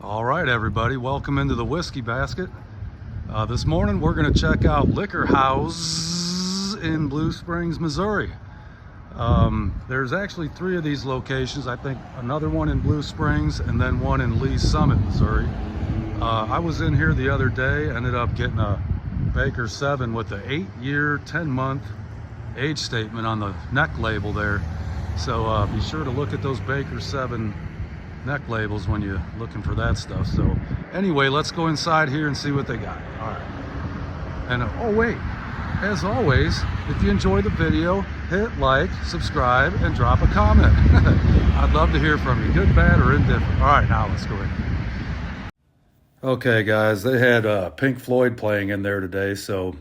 All right, everybody, welcome into the Whiskey Basket. This morning we're going to check out Liquor Houzz in Blue Springs, Missouri. There's actually 3 of these locations. I think another one in Blue Springs and then one in Lee's Summit, Missouri. I was in here the other day, ended up getting a Baker 7 with the 8-year, 10-month age statement on the neck label there. So be sure to look at those Baker 7 neck labels when you're looking for that stuff. So anyway, let's go inside here and see what they got. All right. And oh wait, as always, if you enjoy the video, hit like, subscribe, and drop a comment. I'd love to hear from you, good, bad, or indifferent. All right, now let's go in. Okay, guys, they had Pink Floyd playing in there today, so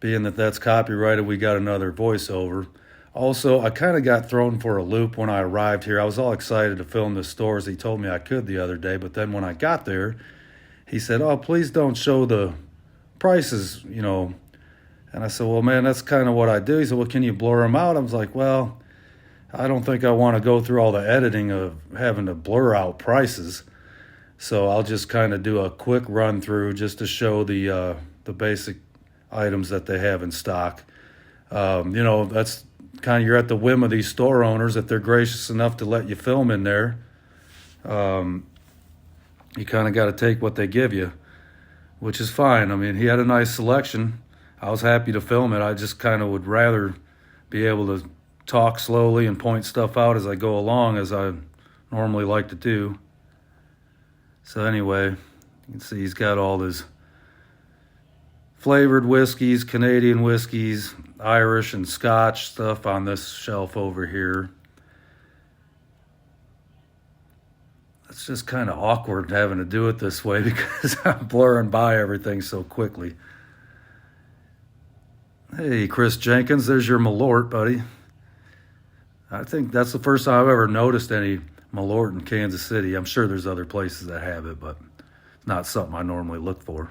being that that's copyrighted, we got another voiceover. Also, I kind of got thrown for a loop when I arrived here. I was all excited to film the stores. He told me I could the other day, but then when I got there, he said, "Oh, please don't show the prices, you know." And I said, "Well, man, that's kind of what I do." He said, "Well, can you blur them out?" I was like, "Well, I don't think I want to go through all the editing of having to blur out prices. So I'll just kind of do a quick run through just to show the basic items that they have in stock." You know, that's kind of, you're at the whim of these store owners if they're gracious enough to let you film in there. You kind of got to take what they give you, which is fine. I mean, he had a nice selection. I was happy to film it. I just kind of would rather be able to talk slowly and point stuff out as I go along, as I normally like to do. So anyway, you can see he's got all his flavored whiskeys, Canadian whiskeys, Irish and Scotch stuff on this shelf over here. It's just kind of awkward having to do it this way because I'm blurring by everything so quickly. Hey, Chris Jenkins, there's your Malort, buddy. I think that's the first time I've ever noticed any Malort in Kansas City. I'm sure there's other places that have it, but it's not something I normally look for.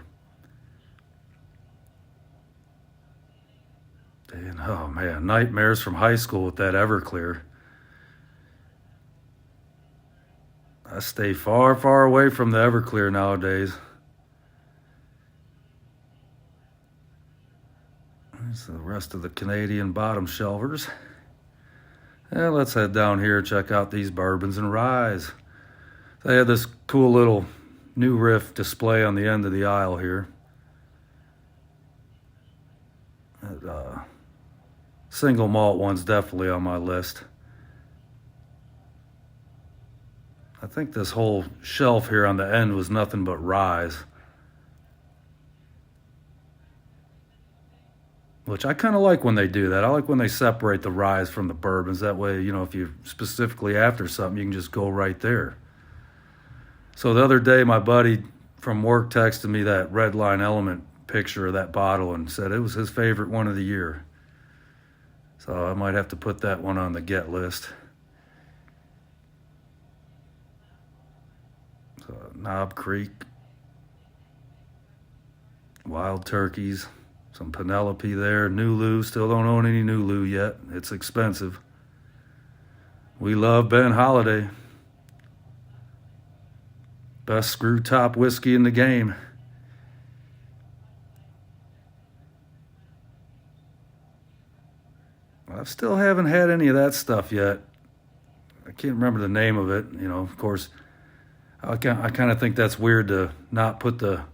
And oh man, nightmares from high school with that Everclear. I stay far, far away from the Everclear nowadays. There's the rest of the Canadian bottom shelvers. And let's head down here, check out these bourbons and ryes. They have this cool little new riff display on the end of the aisle here. Single malt one's definitely on my list. I think this whole shelf here on the end was nothing but ryes, which I kind of like when they do that. I like when they separate the ryes from the bourbons. That way, you know, if you're specifically after something, you can just go right there. So the other day, my buddy from work texted me that Red Line Element picture of that bottle and said it was his favorite one of the year. So I might have to put that one on the get list. So Knob Creek, Wild Turkeys, some Penelope there, Nulu. Still don't own any Nulu yet. It's expensive. We love Ben Holiday. Best screw top whiskey in the game. I still haven't had any of that stuff yet. I can't remember the name of it. You know, of course, I kind of think that's weird to not put the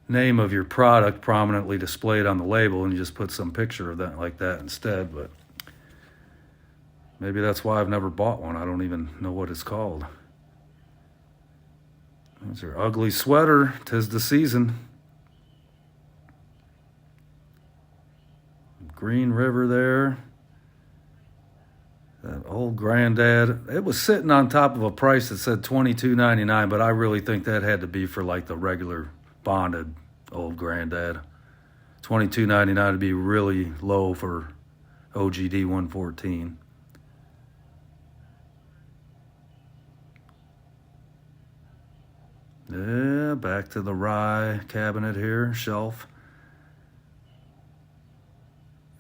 name of your product prominently displayed on the label and you just put some picture of that like that instead. But maybe that's why I've never bought one. I don't even know what it's called. There's your ugly sweater. 'Tis the season. Green River there. That old Granddad. It was sitting on top of a price that said $22.99, but I really think that had to be for like the regular bonded old Granddad. $22.99 would be really low for OGD 114. Yeah, back to the rye cabinet here, shelf.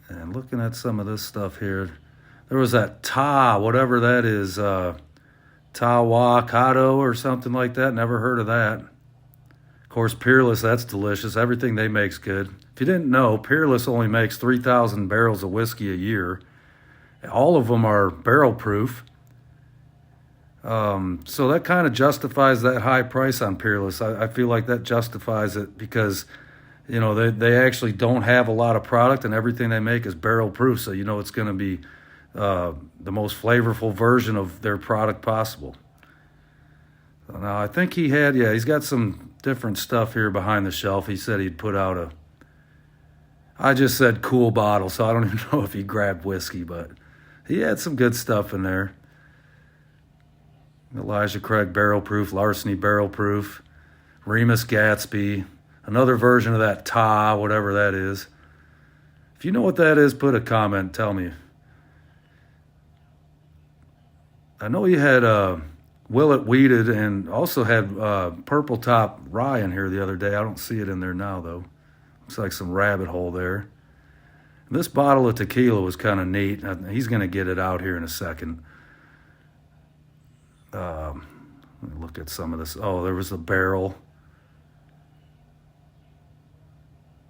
And looking at some of this stuff here, there was that Ta, whatever that is, Tawakato or something like that. Never heard of that. Of course, Peerless, that's delicious. Everything they make's good. If you didn't know, Peerless only makes 3,000 barrels of whiskey a year. All of them are barrel proof. So that kind of justifies that high price on Peerless. I feel like that justifies it because, you know, they actually don't have a lot of product and everything they make is barrel proof. So, you know, it's going to be the most flavorful version of their product possible. So now, I think he's got some different stuff here behind the shelf. He said he'd put out I just said cool bottle, so I don't even know if he grabbed whiskey, but he had some good stuff in there. Elijah Craig barrel proof, Larceny barrel proof, Remus Gatsby, another version of that whatever that is. If you know what that is, put a comment, tell me. I know you had Willet Weeded and also had Purple Top Rye in here the other day. I don't see it in there now, though. Looks like some rabbit hole there. This bottle of tequila was kind of neat. He's going to get it out here in a second. Let me look at some of this. Oh, there was a barrel.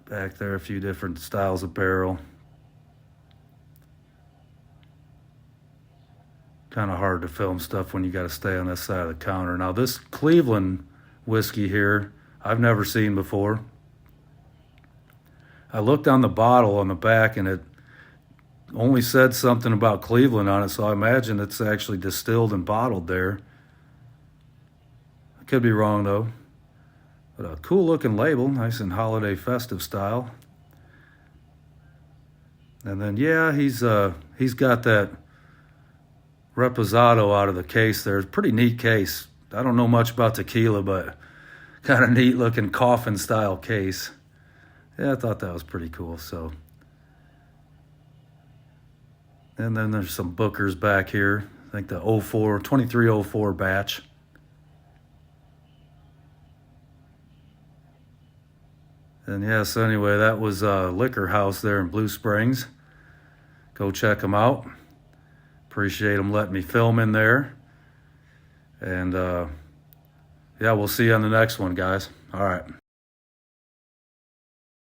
Back there, a few different styles of barrel. Kind of hard to film stuff when you got to stay on this side of the counter. Now, this Cleveland whiskey here, I've never seen before. I looked on the bottle on the back, and it only said something about Cleveland on it, so I imagine it's actually distilled and bottled there. I could be wrong, though. But a cool-looking label, nice and holiday festive style. And then, yeah, he's got that Reposado out of the case there. It's a pretty neat case. I don't know much about tequila, but kind of neat-looking coffin-style case. Yeah, I thought that was pretty cool. So, and then there's some Bookers back here. I think the 2304 batch. And yes, anyway, that was Liquor Houzz there in Blue Springs. Go check them out. Appreciate them letting me film in there. And yeah, we'll see you on the next one, guys. All right.